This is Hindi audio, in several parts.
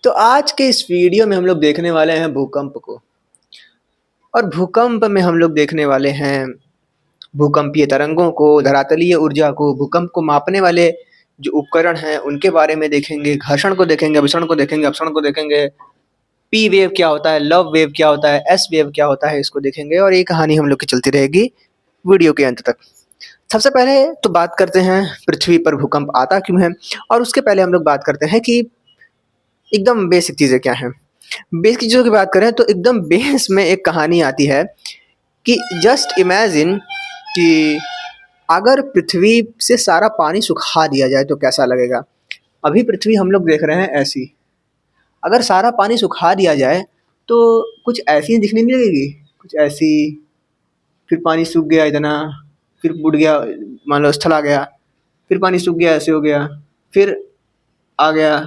तो आज के इस वीडियो में हम लोग देखने वाले हैं भूकंप को। और भूकंप में हम लोग देखने वाले हैं भूकंपीय तरंगों को, धरातलीय ऊर्जा को, भूकंप को मापने वाले जो उपकरण हैं उनके बारे में देखेंगे, घर्षण को देखेंगे, विसरण को देखेंगे, अपसरण को देखेंगे, पी वेव क्या होता है, लव वेव क्या होता है, एस वेव क्या होता है, इसको देखेंगे और ये कहानी हम लोग की चलती रहेगी वीडियो के अंत तक। सबसे पहले तो बात करते हैं पृथ्वी पर भूकंप आता क्यों है, और उसके पहले हम लोग बात करते हैं कि एकदम बेसिक चीज़ें क्या हैं। बेसिक चीज़ों की बात करें तो एकदम बेस में एक कहानी आती है कि जस्ट इमेजिन कि अगर पृथ्वी से सारा पानी सुखा दिया जाए तो कैसा लगेगा। अभी पृथ्वी हम लोग देख रहे हैं ऐसी, अगर सारा पानी सुखा दिया जाए तो कुछ ऐसी दिखने नहीं लगेगी, कुछ ऐसी। फिर पानी सूख गया इतना, फिर बुड़ गया, मान लो स्थल आ गया, फिर पानी सूख गया, ऐसे हो गया, फिर आ गया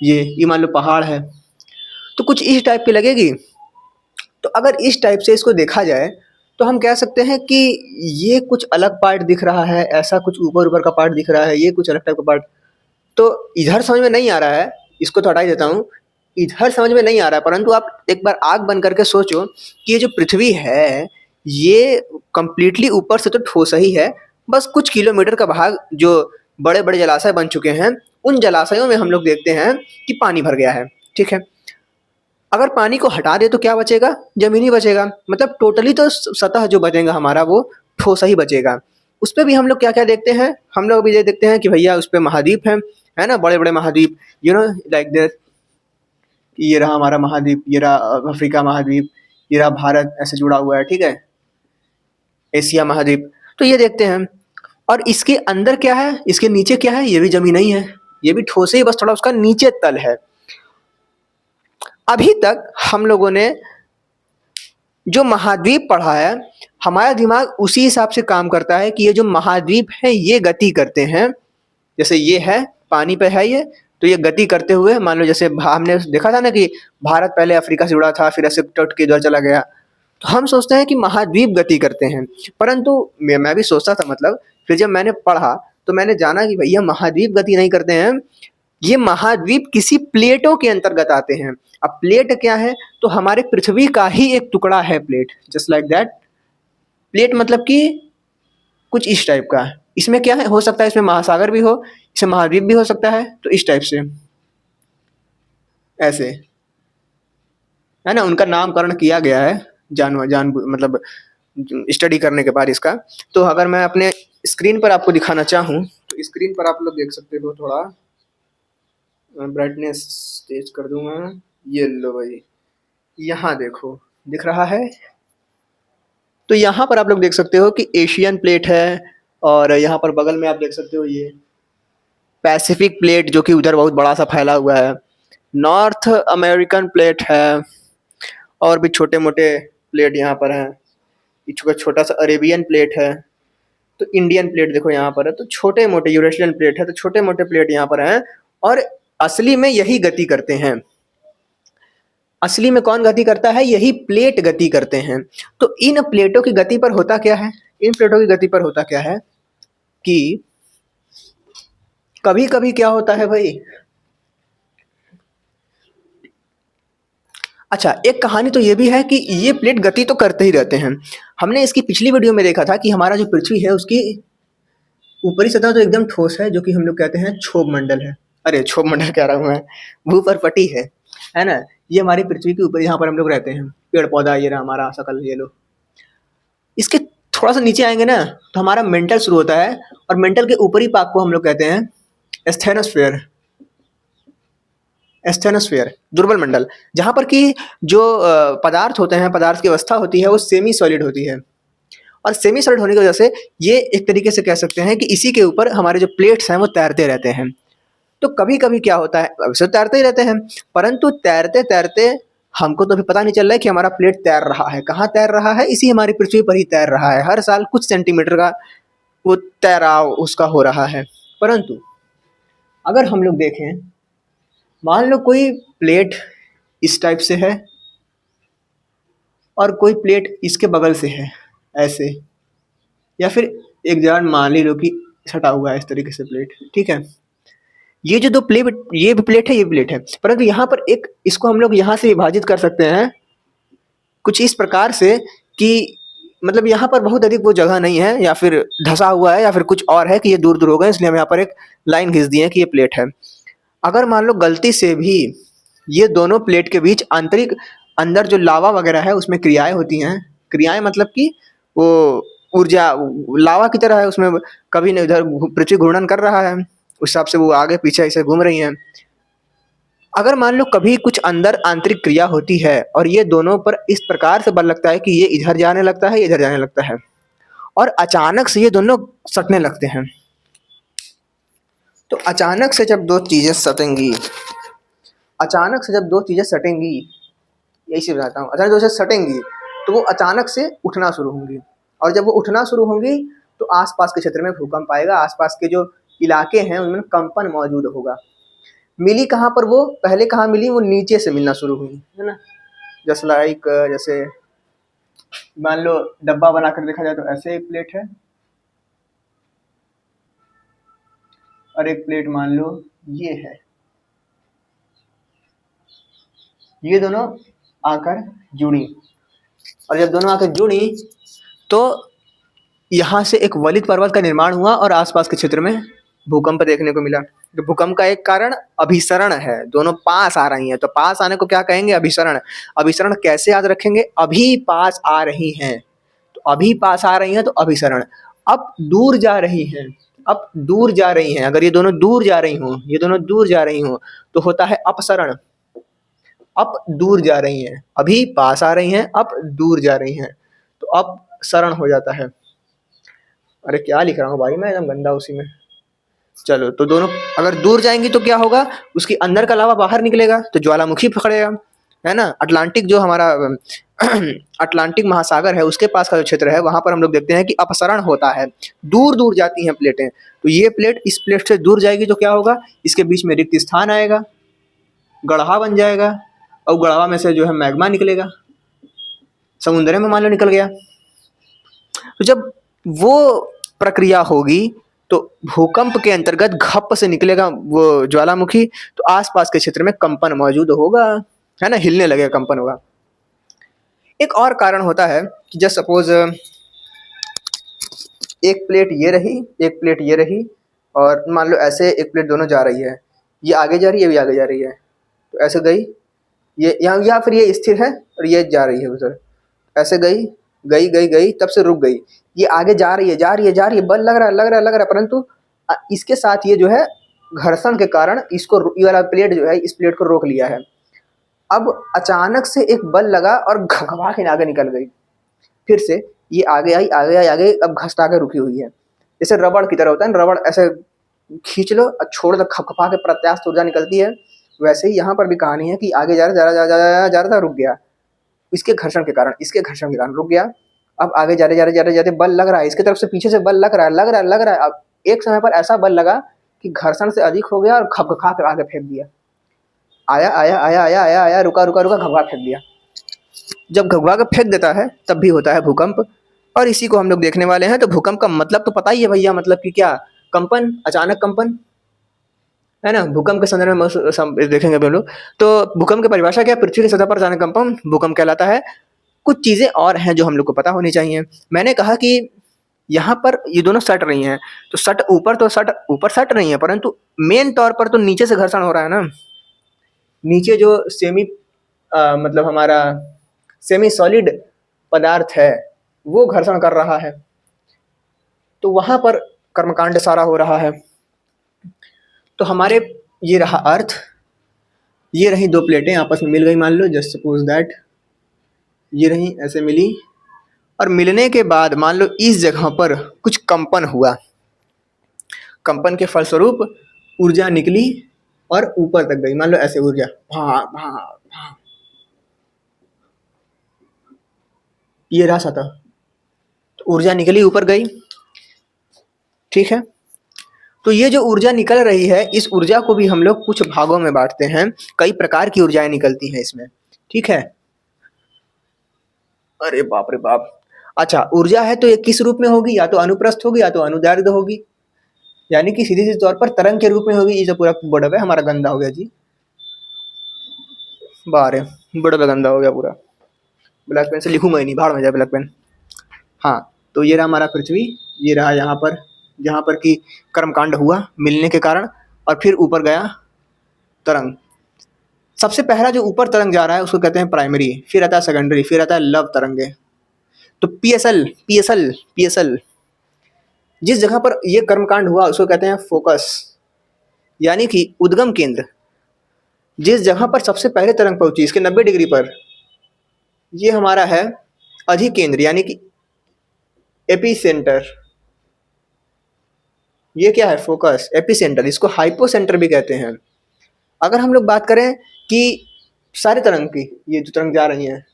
ये मान लो पहाड़ है, तो कुछ इस टाइप की लगेगी। तो अगर इस टाइप से इसको देखा जाए तो हम कह सकते हैं कि ये कुछ अलग पार्ट दिख रहा है, ऐसा कुछ ऊपर ऊपर का पार्ट दिख रहा है, ये कुछ अलग टाइप का पार्ट। तो इधर समझ में नहीं आ रहा है, इसको तो हटा ही देता हूँ। इधर समझ में नहीं आ रहा है, परंतु आप एक बार आँख बंद करके सोचो कि ये जो पृथ्वी है ये कंप्लीटली ऊपर से तो ठोस ही है, बस कुछ किलोमीटर का भाग जो बड़े बड़े जलाशय बन चुके हैं उन जलाशयों में हम लोग देखते हैं कि पानी भर गया है। ठीक है, अगर पानी को हटा दे तो क्या बचेगा? जमीन ही बचेगा। मतलब टोटली तो सतह जो बचेगा हमारा वो ठोस ही बचेगा। उस पे भी हम लोग क्या-क्या देखते हैं? हम लोग भी ये देखते हैं कि भैया उस पे महाद्वीप है ना? बड़े-बड़े महाद्वीप, लाइक दैट। ये रहा हमारा महाद्वीप, ये रहा अफ्रीका महाद्वीप, ये रहा भारत ऐसे जुड़ा हुआ है, ठीक है? एशिया महाद्वीप। तो ये देखते हैं, और इसके अंदर क्या है? इसके नीचे क्या है? ये भी ज़मीन ही है। ये भी ठोस ही, बस थोड़ा उसका नीचे तल है। अभी तक हम लोगों ने जो महाद्वीप पढ़ा है, हमारा दिमाग उसी हिसाब से काम करता है कि ये जो महाद्वीप हैं ये गति करते हैं। जैसे ये है, पानी पे है ये, तो ये गति करते हुए मान लो जैसे हमने देखा था ना कि भारत पहले अफ्रीका से जुड़ा था, फिर ऐसे टूट के इधर चला गया। तो हम सोचते हैं कि महाद्वीप गति करते हैं, परंतु मैं भी सोचता था, मतलब फिर जब मैंने पढ़ा तो मैंने जाना कि भैया महाद्वीप गति नहीं करते हैं, ये महाद्वीप किसी प्लेटों के अंतर्गत आते हैं। अब प्लेट क्या है? तो हमारे पृथ्वी का ही एक टुकड़ा है plate, just like that. Plate मतलब कि कुछ इस टाइप का। इसमें क्या है, हो सकता है इसमें महासागर भी हो, इसमें महाद्वीप भी हो सकता है, तो इस टाइप से ऐसे, है ना? उनका नामकरण किया गया है मतलब स्टडी करने के बाद इसका। तो अगर मैं अपने स्क्रीन पर आपको दिखाना चाहूँ तो स्क्रीन पर आप लोग देख सकते हो, थोड़ा ब्राइटनेस तेज कर दूँ मैं। ये लो भाई, यहाँ देखो, दिख रहा है? तो यहाँ पर आप लोग देख सकते हो कि एशियन प्लेट है, और यहाँ पर बगल में आप देख सकते हो ये पैसिफिक प्लेट जो कि उधर बहुत बड़ा सा फैला हुआ है, नॉर्थ अमेरिकन प्लेट है, और भी छोटे मोटे प्लेट यहाँ पर हैं। छोटा सा अरेबियन प्लेट है, तो इंडियन प्लेट देखो यहाँ पर है, तो छोटे मोटे यूरेशियन प्लेट है, तो छोटे मोटे प्लेट यहाँ पर हैं। और असली में यही गति करते हैं। असली में कौन गति करता है? यही प्लेट गति करते हैं। तो इन प्लेटों की गति पर होता क्या है? इन प्लेटों की गति पर होता क्या है कि कभी कभी क्या होता है भाई। अच्छा, एक कहानी तो ये भी है कि ये प्लेट गति तो करते ही रहते हैं। हमने इसकी पिछली वीडियो में देखा था कि हमारा जो पृथ्वी है उसकी ऊपरी सतह तो एकदम ठोस है, जो कि हम लोग कहते हैं क्षोभ मंडल है। अरे क्षोभ मंडल कह रहा हूँ मैं, भूपर्पटी है ना? ये हमारी पृथ्वी के ऊपर, यहाँ पर हम लोग रहते हैं, पेड़ पौधा ये रहा हमारा सकल, ये लो। इसके थोड़ा सा नीचे आएंगे ना तो हमारा मेंटल शुरू होता है, और मेंटल के ऊपरी भाग को हम लोग कहते हैं एस्थेनोस्फेयर। एस्थेनोस्फेयर दुर्बल मंडल, जहाँ पर कि जो पदार्थ होते हैं, पदार्थ की अवस्था होती है वो सेमी सॉलिड होती है। और सेमी सॉलिड होने की वजह से ये एक तरीके से कह सकते हैं कि इसी के ऊपर हमारे जो प्लेट्स हैं वो तैरते रहते हैं। तो कभी कभी क्या होता है, अवश्य तैरते ही रहते हैं, परंतु तैरते तैरते हमको तो अभी पता नहीं चल रहा है कि हमारा प्लेट तैर रहा है, कहाँ तैर रहा है, इसी हमारी पृथ्वी पर ही तैर रहा है। हर साल कुछ सेंटीमीटर का वो तैराव उसका हो रहा है। परंतु अगर हम लोग देखें, मान लो कोई प्लेट इस टाइप से है और कोई प्लेट इसके बगल से है ऐसे, या फिर एक जगह मान ली लो कि सटा हुआ है इस तरीके से प्लेट, ठीक है? ये जो 2 प्लेट, ये भी प्लेट है, ये भी प्लेट है, परंतु यहाँ पर एक इसको हम लोग यहाँ से विभाजित कर सकते हैं कुछ इस प्रकार से कि मतलब यहाँ पर बहुत अधिक वो जगह नहीं है, या फिर धँसा हुआ है, या फिर कुछ और है कि ये दूर-दूर हो गए, इसलिए हम यहाँ पर एक लाइन खींच दिए हैं कि ये प्लेट है। अगर मान लो गलती से भी ये दोनों प्लेट के बीच आंतरिक अंदर जो लावा वगैरह है उसमें क्रियाएँ होती हैं, क्रियाएँ मतलब कि वो ऊर्जा लावा की तरह है, उसमें कभी न इधर पृथ्वी घूर्णन कर रहा है, उस हिसाब से वो आगे-पीछे ऐसे घूम रही हैं। अगर मान लो कभी कुछ अंदर आंतरिक क्रिया होती है और ये दोनों पर इस प्रकार से बल लगता है कि ये इधर जाने लगता है, ये इधर जाने लगता है और अचानक से ये दोनों सटने लगते हैं। तो अचानक से जब 2 चीज़ें सटेंगी, अचानक से जब 2 चीज़ें सटेंगी, यही से बताता हूँ, अचानक 2 चीज़ें सटेंगी तो वो अचानक से उठना शुरू होंगी, और जब वो उठना शुरू होंगी तो आस-पास के क्षेत्र में भूकंप आएगा, आस-पास के जो इलाके हैं उनमें कंपन मौजूद होगा। मिली कहाँ पर वो, पहले कहाँ मिली, वो नीचे से मिलना शुरू हुई, है ना? जस्ट लाइक जैसे मान लो डब्बा बनाकर देखा जाए तो ऐसे एक प्लेट है और एक प्लेट मान लो ये है, ये दोनों आकर जुड़ी, और जब दोनों आकर जुड़ी तो यहाँ से एक वलित पर्वत का निर्माण हुआ और आसपास के क्षेत्र में भूकंप देखने को मिला। तो भूकंप का एक कारण अभिसरण है, दोनों पास आ रही हैं, तो पास आने को क्या कहेंगे, अभिसरण। अभिसरण कैसे याद रखेंगे, अभी पास आ रही हैं, तो अभी पास आ रही हैं तो अभिसरण। अब दूर जा रही हैं, अब दूर जा रही हैं, अगर ये दोनों दूर जा रही हों, ये दोनों दूर जा रही हों तो होता है अपसरण। अब दूर जा रही हैं, अभी पास आ रही हैं, अब दूर जा रही हैं, तो अब सरण हो जाता है। अरे क्या लिख रहा हूँ भाई मैं, एकदम गंदा उसी में। चलो, तो दोनों अगर दूर जाएंगी तो क्या होगा, उसकी अंदर का लावा बाहर निकलेगा तो ज्वालामुखी पकड़ेगा, है ना? अटलांटिक जो हमारा अटलांटिक महासागर है उसके पास का जो क्षेत्र है वहाँ पर हम लोग देखते हैं कि अपसरण होता है, दूर दूर जाती हैं प्लेटें। तो ये प्लेट इस प्लेट से दूर जाएगी तो क्या होगा, इसके बीच में रिक्त स्थान आएगा, गढ़हा बन जाएगा, और गढ़वा में से जो है मैग्मा निकलेगा, समुद्र में मान लो निकल गया। तो जब वो प्रक्रिया होगी तो भूकंप के अंतर्गत घप से निकलेगा वो ज्वालामुखी, तो आसपास के क्षेत्र में कंपन मौजूद होगा, है ना? हिलने लगेगा, कंपन होगा। एक और कारण होता है कि जस्ट सपोज एक प्लेट ये रही, एक प्लेट ये रही, और मान लो ऐसे एक प्लेट दोनों जा रही है, ये आगे जा रही है, ये भी आगे जा रही है, तो ऐसे गई, ये यहाँ, या फिर ये स्थिर है और ये जा रही है उधर, ऐसे गई गई गई गई, तब से रुक गई, ये आगे जा रही है, जा रही है, जा रही है, बल लग रहा है, लग रहा है, लग रहा है, परंतु इसके साथ ये जो है घर्षण के कारण इसको, ये वाला प्लेट जो है इस प्लेट को रोक लिया है। अब अचानक से एक बल लगा और घबरा के आगे निकल गई, फिर से ये आगे आई, आगे आई, आगे, अब घसटा के रुकी हुई है। जैसे रबड़ की तरह होता है ना, रबड़ ऐसे खींच लो और छोड़ दो, खपखपा के प्रत्यास्थ ऊर्जा निकलती है, वैसे ही यहाँ पर भी कहानी है कि आगे जा रहा, जा रहा, जा रहा, जा रहा था, रुक गया, इसके घर्षण के कारण, इसके घर्षण के कारण रुक गया। अब आगे जा रहे, जा रहे, जा रहे, जाते बल लग रहा है, इसकी तरफ से पीछे से बल लग रहा है, लग रहा है, लग रहा है। अब एक समय पर ऐसा बल लगा कि घर्षण से अधिक हो गया और खपखपा के आगे फेंक दिया, आया आया आया आया आया आया, रुका रुका रुका, घबरा फेंक दिया। जब घबरा के फेंक देता है तब भी होता है भूकंप, और इसी को हम लोग देखने वाले हैं। तो भूकंप का मतलब तो पता ही है भैया, मतलब कि क्या, कंपन, अचानक कंपन, है ना? भूकंप के संदर्भ में देखेंगे हम लोग। तो भूकंप की परिभाषा क्या है, पृथ्वी की सतह पर अचानक कंपन भूकंप कहलाता है। कुछ चीज़ें और हैं जो हम लोग को पता होनी चाहिए। मैंने कहा कि यहाँ पर ये दोनों सट रही हैं, तो सट ऊपर, तो सट ऊपर सट रही हैं, परंतु मेन तौर पर तो नीचे से घर्षण हो रहा है ना। नीचे जो मतलब हमारा सेमी सॉलिड पदार्थ है वो घर्षण कर रहा है, तो वहाँ पर कर्मकांड सारा हो रहा है। तो हमारे ये रहा अर्थ, ये रही 2 प्लेटें आपस में मिल गई, मान लो जस्ट सपोज दैट ये रही, ऐसे मिली, और मिलने के बाद मान लो इस जगह पर कुछ कंपन हुआ, कंपन के फलस्वरूप ऊर्जा निकली और ऊपर तक गई, मान लो ऐसे ऊर्जा, हाँ हाँ हाँ, ये रहा सतह, तो ऊर्जा निकली, ऊपर गई, ठीक है। तो ये जो ऊर्जा निकल रही है, इस ऊर्जा को भी हम लोग कुछ भागों में बांटते हैं, कई प्रकार की ऊर्जाएं निकलती हैं इसमें, ठीक है। अरे बाप रे बाप। अच्छा, ऊर्जा है तो ये किस रूप में होगी, या तो अनुप्रस्थ होगी या तो अनुदैर्ध्य होगी। यानी कि सीधे-सीधे तौर पर तरंग के रूप में होगी। ये जो पूरा बोर्ड है हमारा गंदा हो गया जी। बाहर है, बोर्ड पे गंदा हो गया पूरा। ब्लैक पेन से लिखूंगा ही नहीं, भाड़ में जाए ब्लैक पेन। हाँ, तो ये रहा हमारा पृथ्वी, ये रहा यहाँ पर जहाँ पर कि कर्मकांड हुआ मिलने के कारण, और फिर ऊपर गया तरंग। सबसे पहला जो ऊपर तरंग जा रहा है उसको कहते हैं प्राइमरी, फिर आता है सेकेंडरी, फिर आता है लव तरंगे। तो पीएसएल पीएसएल पीएसएल जिस जगह पर ये कर्मकांड हुआ उसको कहते हैं फोकस, यानी कि उद्गम केंद्र। जिस जगह पर सबसे पहले तरंग पहुंची इसके 90 डिग्री पर, ये हमारा है अधिकेंद्र यानी कि एपीसेंटर। ये क्या है? Focus, epicentre. इसको हाइपोसेंटर भी कहते हैं। अगर हम लोग बात करें कि सारे तरंग की, ये जो तरंग जा रही हैं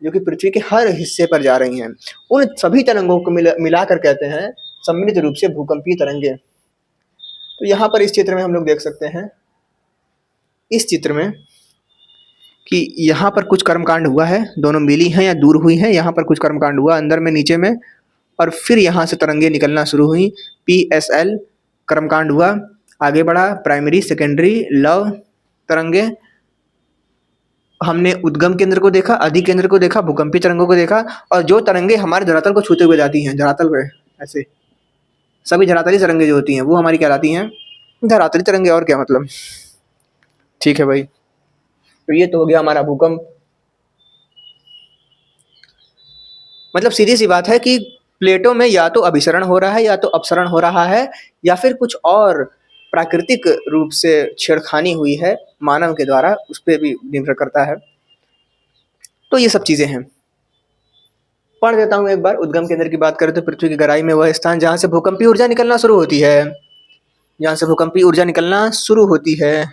जो कि पृथ्वी के हर हिस्से पर जा रही हैं, उन सभी तरंगों को मिलाकर कहते हैं सम्मिलित रूप से भूकंपीय तरंगे। तो यहाँ पर इस चित्र में हम लोग देख सकते हैं, इस चित्र में, कि यहाँ पर कुछ कर्मकांड हुआ है, दोनों मिली हैं या दूर हुई हैं। यहाँ पर कुछ कर्मकांड हुआ अंदर में, नीचे में, और फिर यहाँ से तरंगे निकलना शुरू हुई। पीएसएल कर्मकांड हुआ, आगे बढ़ा, प्राइमरी, सेकेंडरी, लव तरंगे। हमने उद्गम केंद्र को देखा, अधिकेंद्र को देखा, भूकंपीय तरंगों को देखा, और जो तरंगे हमारे धरातल को छूते हुए जाती हैं, धरातल पे ऐसे सभी धरातली तरंगे जो होती हैं वो हमारी कहलाती हैं धरातली तरंगे। और क्या मतलब? ठीक है भाई, तो ये तो हो गया हमारा भूकंप। मतलब सीधी सी बात है कि प्लेटों में या तो अभिसरण हो रहा है या तो अपसरण हो रहा है, या फिर कुछ और प्राकृतिक रूप से छेड़खानी हुई है मानव के द्वारा, उस पर भी निर्भर करता है। तो ये सब चीजें हैं। पढ़ देता हूँ एक बार। उद्गम केंद्र की बात करें तो पृथ्वी की गहराई में वह स्थान जहाँ से भूकंपीय ऊर्जा निकलना शुरू होती है, जहाँ से भूकंपीय ऊर्जा निकलना शुरू होती है।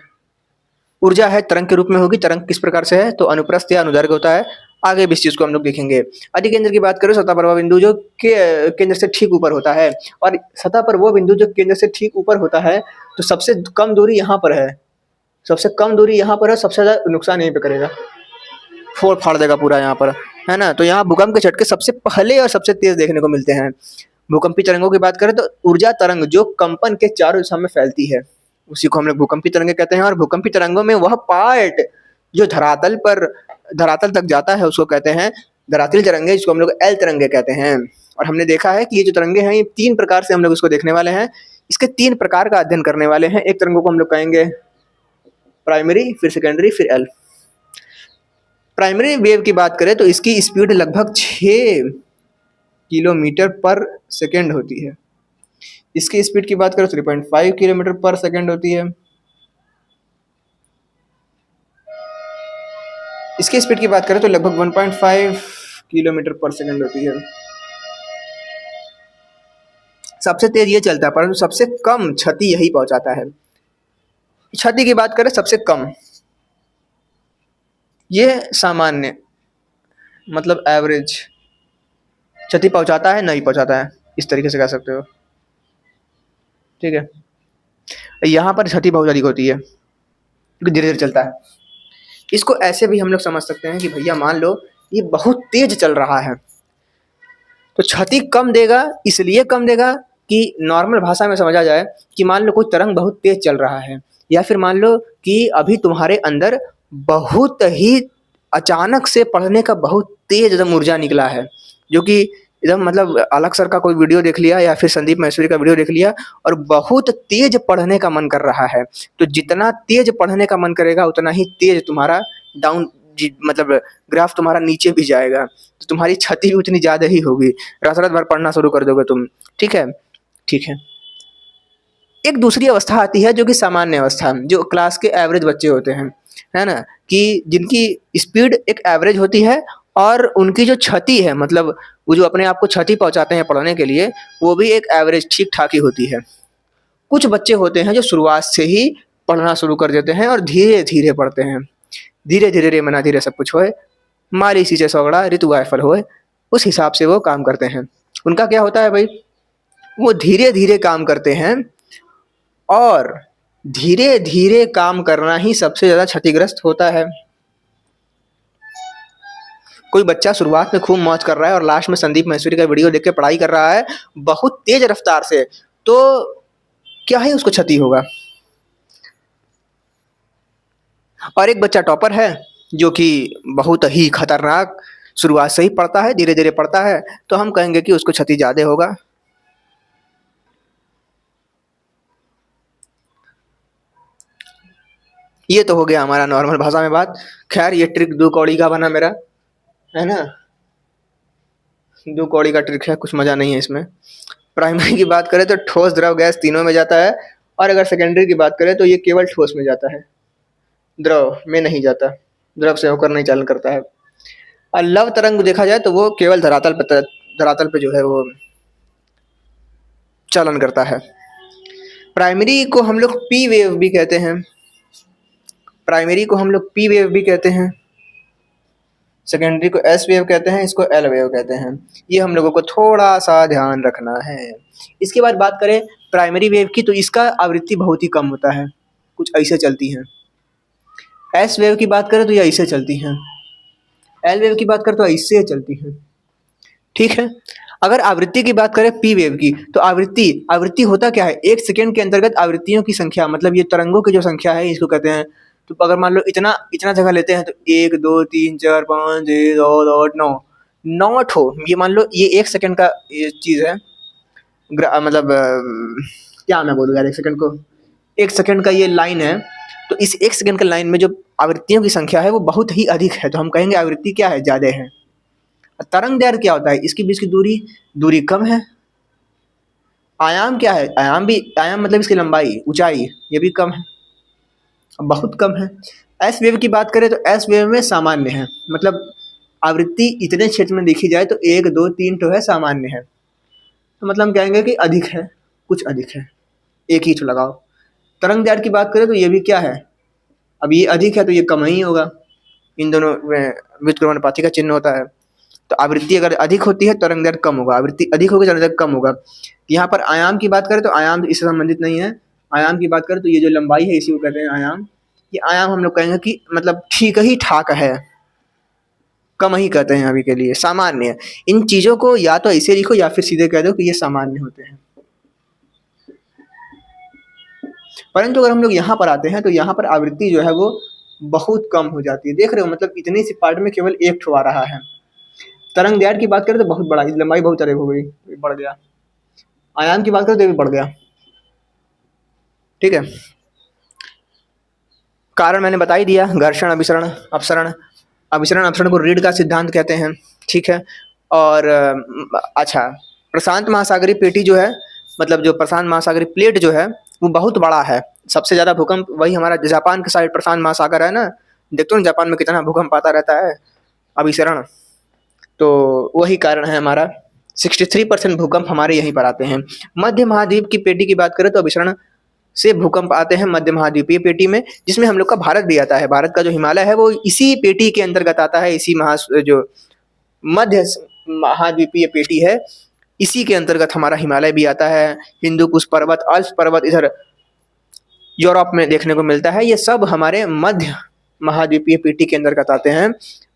ऊर्जा है तरंग के रूप में होगी। तरंग किस प्रकार से है? तो अनुप्रस्थ या अनुदैर्घ्य होता है। आगे भी इस चीज को हम लोग देखेंगे। अधिकेंद्र की बात करें, सतह पर वह बिंदु जो के केंद्र से ठीक ऊपर होता है, और सतह पर वो बिंदु जो केंद्र से ठीक ऊपर होता है, तो सबसे कम दूरी यहाँ पर है, सबसे कम दूरी यहाँ पर है, सबसे ज्यादा नुकसान यहीं पे करेगा, फोड़ फाड़ देगा पूरा यहाँ पर, है ना। तो यहाँ भूकंप के झटके सबसे पहले और सबसे तेज देखने को मिलते हैं। भूकंपी तरंगों की बात करें तो ऊर्जा तरंग जो कंपन के चारों दिशा में फैलती है, उसी को हम लोग भूकंपी तरंगे कहते हैं। और भूकंपी तरंगों में वह पार्ट जो धरातल तक जाता है उसको कहते हैं धरातली तरंगे, जिसको हम लोग एल तरंगे कहते हैं। और हमने देखा है कि ये जो तरंगे हैं ये 3 प्रकार से हम लोग इसको देखने वाले हैं, इसके 3 प्रकार का अध्ययन करने वाले हैं। एक तरंगों को हम लोग कहेंगे प्राइमरी, फिर सेकेंडरी, फिर एल। प्राइमरी वेव की बात करें तो इसकी स्पीड लगभग 6 किलोमीटर पर सेकेंड होती है। इसकी स्पीड की बात करें 3.5 किलोमीटर पर सेकेंड होती है। इसकी स्पीड की बात करें तो लगभग 1.5 किलोमीटर पर सेकेंड होती है। सबसे तेज ये चलता है, परंतु सबसे कम क्षति यही पहुंचाता है। क्षति की बात करें सबसे कम, ये सामान्य मतलब एवरेज क्षति पहुंचाता है, नहीं पहुंचाता है, इस तरीके से कह सकते हो। ठीक है, यहाँ पर क्षति बहुत अधिक होती है क्योंकि धीरे धीरे चलता है। इसको ऐसे भी हम लोग समझ सकते हैं कि भैया मान लो ये बहुत तेज चल रहा है तो क्षति कम देगा, इसलिए कम देगा कि नॉर्मल भाषा में समझा जाए कि मान लो कोई तरंग बहुत तेज चल रहा है, या फिर मान लो कि अभी तुम्हारे अंदर बहुत ही अचानक से पढ़ने का बहुत तेज एकदम ऊर्जा निकला है, जो कि एकदम मतलब अलग सर का कोई वीडियो देख लिया या फिर संदीप महेश्वरी का वीडियो देख लिया और बहुत तेज पढ़ने का मन कर रहा है। तो जितना तेज पढ़ने का मन करेगा उतना ही तेज तुम्हारा डाउन मतलब ग्राफ तुम्हारा नीचे भी जाएगा, तो तुम्हारी क्षति भी उतनी ज़्यादा ही होगी। रात भर पढ़ना शुरू कर दोगे तुम। ठीक है, ठीक है। एक दूसरी अवस्था आती है जो कि सामान्य अवस्था, जो क्लास के एवरेज बच्चे होते हैं, है ना, कि जिनकी स्पीड एक एवरेज होती है और उनकी जो क्षति है मतलब वो जो अपने आप को क्षति पहुंचाते हैं पढ़ने के लिए, वो भी एक एवरेज ठीक ठाक ही होती है। कुछ बच्चे होते हैं जो शुरुआत से ही पढ़ना शुरू कर देते हैं और धीरे धीरे पढ़ते हैं। धीरे धीरे रे मना धीरे सब कुछ होए, मारी सींचे सौगड़ा ऋतु गायफल होए, उस हिसाब से वो काम करते हैं। उनका क्या होता है भाई, वो धीरे धीरे काम करते हैं और धीरे धीरे काम करना ही सबसे ज़्यादा क्षतिग्रस्त होता है। कोई बच्चा शुरुआत में खूब मौज कर रहा है और लास्ट में संदीप महेश्वरी का वीडियो देख के पढ़ाई कर रहा है बहुत तेज रफ्तार से, तो क्या ही उसको क्षति होगा। और एक बच्चा टॉपर है जो कि बहुत ही खतरनाक शुरुआत से ही पढ़ता है, धीरे धीरे पढ़ता है, तो हम कहेंगे कि उसको क्षति ज्यादा होगा। ये तो हो गया हमारा नॉर्मल भाषा में बात। खैर ये ट्रिक 2 कौड़ी का बना मेरा, है ना। 2 कौड़ी का ट्रिक है, कुछ मजा नहीं है इसमें। प्राइमरी की बात करें तो ठोस, द्रव, गैस तीनों में जाता है, और अगर सेकेंडरी की बात करें तो ये केवल ठोस में जाता है, द्रव में नहीं जाता। द्रव से होकर नहीं चालन करता है। और लव तरंग देखा जाए तो वो केवल धरातल पे जो है वो चालन करता है। प्राइमरी को हम लोग पी वेव भी कहते हैं, प्राइमरी को हम लोग पी वेव भी कहते हैं, सेकेंडरी को एस वेव कहते हैं, इसको एल वेव कहते हैं। ये हम लोगों को थोड़ा सा ध्यान रखना है। इसके बाद बात करें प्राइमरी वेव की, तो इसका आवृत्ति बहुत ही कम होता है, कुछ ऐसे चलती हैं। एस वेव की बात करें तो ये ऐसे चलती हैं। एल वेव की बात करें तो ऐसे चलती हैं, ठीक है। अगर आवृत्ति की बात करें पी वेव की, तो आवृत्ति होता क्या है, 1 सेकेंड के अंतर्गत आवृत्तियों की संख्या, मतलब ये तरंगों की जो संख्या है इसको कहते हैं। तो अगर मान लो इतना इतना जगह लेते हैं तो 1 2 3 4 5 6 7 8 9 9 ठो, ये मान लो ये 1 सेकेंड का ये चीज है, मतलब क्या मैं बोलूँ यार, 1 सेकेंड को, 1 सेकेंड का ये लाइन है। तो इस 1 सेकेंड के लाइन में जो आवृत्तियों की संख्या है वो बहुत ही अधिक है, तो हम कहेंगे आवृत्ति क्या है, ज्यादा है। तरंग दैर्घ्य क्या होता है, इसके बीच की दूरी कम है। आयाम क्या है, आयाम मतलब इसकी लंबाई, ऊंचाई, ये भी कम है, बहुत कम है। एस वेव की बात करें तो एस वेव में सामान्य है, मतलब आवृत्ति इतने क्षेत्र में देखी जाए तो 1 2 3 तो है, सामान्य है, तो मतलब हम कहेंगे कि अधिक है, कुछ अधिक है, एक ही तो लगाओ। तरंग दैर्घ्य की बात करें तो ये भी क्या है, अब ये अधिक है तो ये कम ही होगा, इन दोनों में व्युत्क्रमानुपाती का चिन्ह होता है। तो आवृत्ति अगर अधिक होती है तरंग दैर्घ्य कम होगा, आवृत्ति अधिक होगी तरंग दैर्घ्य कम होगा। यहाँ पर आयाम की बात करें तो आयाम इससे संबंधित नहीं है। आयाम की बात करें तो ये जो लंबाई है इसी को कहते हैं आयाम। ये आयाम हम लोग कहेंगे कि मतलब ठीक ही ठाक है, कम ही कहते हैं अभी के लिए, सामान्य है। इन चीजों को या तो ऐसे लिखो या फिर सीधे कह दो कि ये सामान्य होते हैं। परंतु अगर हम लोग यहाँ पर आते हैं तो यहाँ पर आवृत्ति जो है वो बहुत कम हो जाती है, देख रहे हो, मतलब इतनी सी पार्ट में केवल एक ठो आ रहा है। तरंग दैर्घ्य की बात करें तो बहुत बड़ा, लंबाई बहुत अधिक हो गई, बढ़ गया। आयाम की बात करें तो भी बढ़ गया, ठीक है। कारण मैंने बता ही दिया, घर्षण, अभिसरण, अपसरण। अभिसरण अपसरण को रीड का सिद्धांत कहते हैं, ठीक है। और अच्छा, प्रशांत महासागरीय पेटी जो है, मतलब जो प्रशांत महासागरीय प्लेट जो है वो बहुत बड़ा है। सबसे ज्यादा भूकंप वही हमारा जापान के साइड प्रशांत महासागर है ना, देखते हो ना जापान में कितना भूकंप आता रहता है, अभिसरण। तो वही कारण है हमारा, 63% भूकंप हमारे यहीं पर आते हैं। मध्य महाद्वीप की पेटी की बात करें तो अभिसरण से भूकंप आते हैं मध्य महाद्वीपीय पेटी में, जिसमें हम लोग का भारत भी आता है। भारत का जो हिमालय है वो इसी पेटी के अंतर्गत आता है, इसी जो मध्य महाद्वीपीय पेटी है इसी के अंतर्गत हमारा हिमालय भी आता है। हिंदू कुश पर्वत, अल्प पर्वत इधर यूरोप में देखने को मिलता है, ये सब हमारे मध्य महाद्वीपीय पेटी के अंतर्गत आते हैं।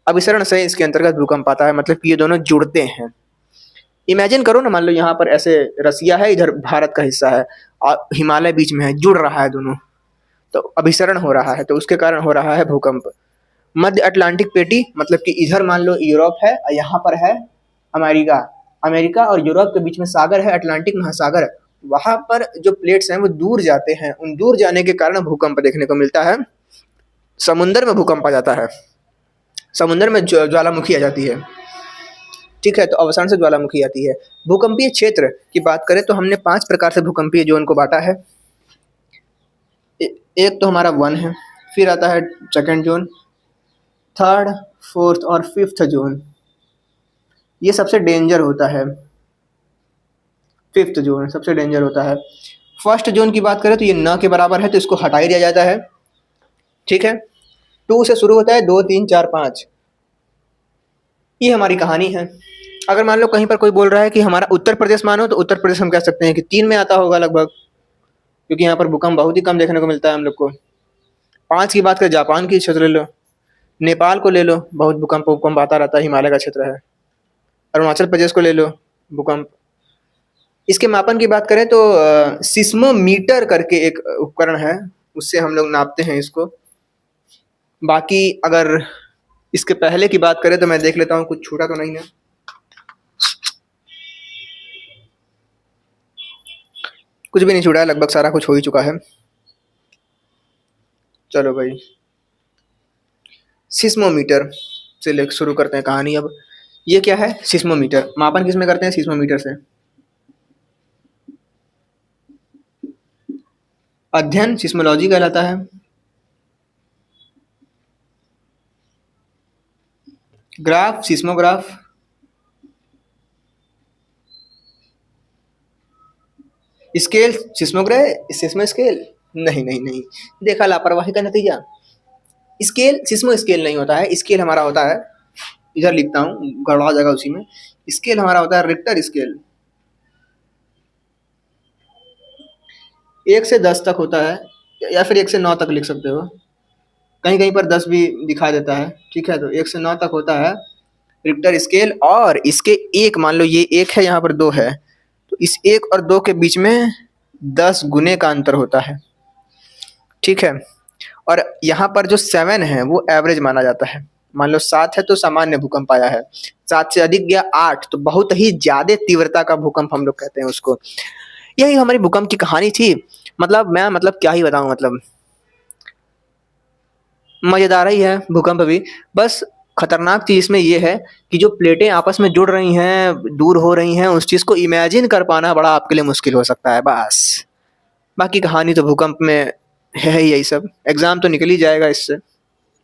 अभिसरण से इसके अंतर्गत भूकंप आता है, मतलब कि ये दोनों जुड़ते हैं। इमेजिन करो ना, मान लो यहाँ पर ऐसे रसिया है, इधर भारत का हिस्सा है और हिमालय बीच में है, जुड़ रहा है दोनों, तो अभिसरण हो रहा है, तो उसके कारण हो रहा है भूकंप। मध्य अटलांटिक पेटी, मतलब कि इधर मान लो यूरोप है और यहाँ पर है अमेरिका। अमेरिका और यूरोप के बीच में सागर है, अटलांटिक महासागर। वहां पर जो प्लेट्स हैं वो दूर जाते हैं, उन दूर जाने के कारण भूकंप देखने को मिलता है। समुद्र में भूकंप आ जाता है, समुद्र में ज्वालामुखी आ जाती है, ठीक है। तो अवसान से ज्वालामुखी आती है। भूकंपीय क्षेत्र की बात करें तो हमने 5 प्रकार से भूकंपीय जोन को बांटा है। एक तो हमारा 1 है, फिर आता है सेकंड जोन, थर्ड, फोर्थ और फिफ्थ जोन। ये सबसे डेंजर होता है, फिफ्थ जोन सबसे डेंजर होता है। फर्स्ट जोन की बात करें तो ये न के बराबर है, तो इसको हटा ही दिया जाता है, ठीक है। 2 से शुरू होता है, 2 3 4 5, ये हमारी कहानी है। अगर मान लो कहीं पर कोई बोल रहा है कि हमारा उत्तर प्रदेश मानो, तो उत्तर प्रदेश हम कह सकते हैं कि 3 में आता होगा लगभग, क्योंकि यहाँ पर भूकंप बहुत ही कम देखने को मिलता है हम लोग को। 5 की बात करें, जापान की क्षेत्र ले लो, नेपाल को ले लो, बहुत भूकंप आता रहता है, हिमालय का क्षेत्र है। अरुणाचल प्रदेश को ले लो, भूकंप। इसके मापन की बात करें तो सिस्मोमीटर करके एक उपकरण है, उससे हम लोग नापते हैं इसको। बाकी अगर इसके पहले की बात करें तो मैं देख लेता हूँ कुछ छूटा तो नहीं है। कुछ भी नहीं छूटा है, लगभग सारा कुछ हो ही चुका है। चलो भाई, सिस्मोमीटर से ले शुरू करते हैं कहानी अब। ये क्या है? सिस्मोमीटर। मापन किस में करते हैं? सिस्मोमीटर से। अध्ययन सिस्मोलॉजी कहलाता है। Graph seismograph. Scale seismo scale. नहीं नहीं नहीं, देखा लापरवाही का नतीजा। स्केल सिस्मो स्केल नहीं होता है। स्केल हमारा होता है, इधर लिखता हूँ, गड़बड़ा जाएगा उसी में। स्केल हमारा होता है रिक्टर स्केल। 1 से 10 तक होता है, या फिर 1 से 9 तक लिख सकते हो। कहीं कहीं पर 10 भी दिखा देता है। ठीक है, तो 1 से 9 तक होता है रिक्टर स्केल। और इसके एक, मान लो ये 1 है, यहाँ पर 2 है, तो इस 1 और 2 के बीच में 10 गुने का अंतर होता है। ठीक है, और यहाँ पर जो 7 है वो एवरेज माना जाता है। मान लो 7 है तो सामान्य भूकंप आया है, 7 से अधिक गया 8 तो बहुत ही ज्यादा तीव्रता का भूकंप हम लोग कहते हैं उसको। यही हमारी भूकंप की कहानी थी। मतलब क्या ही बताऊं, मतलब मजेदार ही है भूकंप भी। बस खतरनाक चीज इसमें ये है कि जो प्लेटें आपस में जुड़ रही हैं, दूर हो रही हैं, उस चीज को इमेजिन कर पाना बड़ा आपके लिए मुश्किल हो सकता है बस। बाकी कहानी तो भूकंप में है ही यही सब। एग्जाम तो निकल ही जाएगा इससे।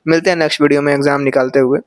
मिलते हैं नेक्स्ट वीडियो में एग्जाम निकालते हुए।